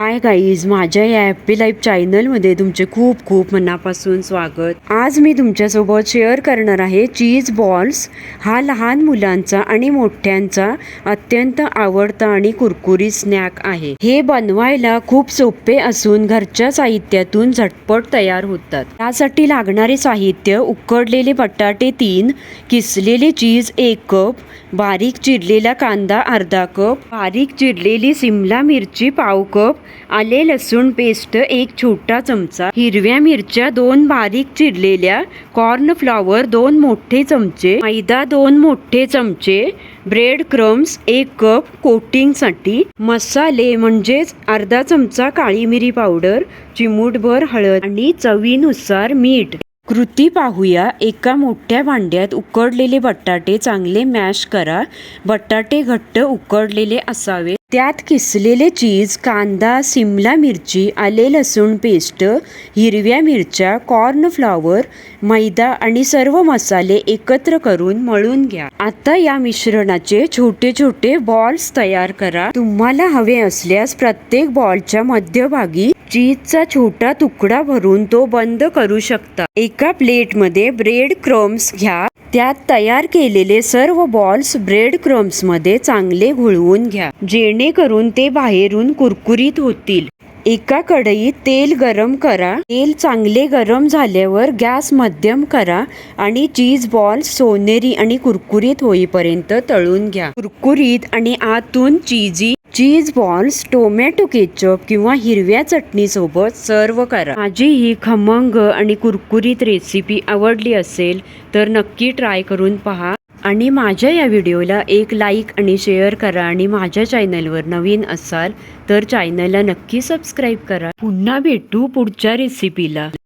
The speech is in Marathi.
हाय गाईज, माझ्या या हॅपी लाईफ चॅनलमध्ये तुमचे खूप खूप मनापासून स्वागत। आज मी तुमच्यासोबत शेअर करणार आहे चीज बॉल्स। हा लहान मुलांचा आणि मोठ्यांचा अत्यंत आवडता आणि कुरकुरीत स्नॅक आहे। हे बनवायला खूप सोपे असून घरच्या साहित्यातून झटपट तयार होतात। त्यासाठी लागणारे साहित्य: उकडलेले बटाटे 3, किसलेले चीज 1 कप, बारीक चिरलेला कांदा अर्धा कप, बारीक चिरलेली सिमला मिरची पाव कप, आले लसूण पेस्ट 1 छोटा चमचा, हिरव्या मिरच्या 2 बारीक चिरलेल्या, कॉर्न फ्लॉवर 2 मोठे चमचे, मैदा 2 मोठे चमचे, ब्रेड क्रम्स 1 कप कोटिंगसाठी, मसाले म्हणजेच अर्धा चमचा काळी मिरी पावडर, चिमूटभर हळद आणि चवीनुसार मीठ। कृती पाहूया। एका मोठ्या भांड्यात उकडलेले बटाटे चांगले मॅश करा। बटाटे घट्ट उकडलेले असावे। त्यात किसलेले चीज, कांदा, सिमला मिरची, आले लसूण पेस्ट, हिरव्या मिरच्या, कॉर्न फ्लॉवर, मैदा आणि सर्व मसाले एकत्र करून मळून घ्या। आता या मिश्रणाचे छोटे छोटे बॉल्स तयार करा। तुम्हाला हवे असल्यास प्रत्येक बॉलच्या मध्यभागी चीजचा छोटा तुकडा भरून तो बंद करू शकता। एका प्लेटमध्ये ब्रेड क्रम्स घ्या। त्यात तयार केलेले सर्व बॉल्स ब्रेड क्रम्स मध्ये चांगले घुळवून घ्या, जेणेकरून ते बाहेरून कुरकुरीत होतील। एका कढईत तेल गरम करा। तेल चांगले गरम झाल्यावर गॅस मध्यम करा आणि चीज बॉल्स सोनेरी आणि कुरकुरीत होईपर्यंत तळून घ्या। कुरकुरीत आणि आतून चीजी चीज बॉल्स टोमॅटो केचप किंवा हिरव्या चटणी सोबत सर्व करा। माझी ही खमंग आणि कुरकुरीत रेसिपी आवडली असेल तर नक्की ट्राय करून पहा आणि माझ्या या व्हिडिओला एक लाईक आणि शेअर करा आणि माझ्या चॅनलवर नवीन असाल तर चॅनलला नक्की सबस्क्राईब करा। पुन्हा भेटू पुढच्या रेसिपीला।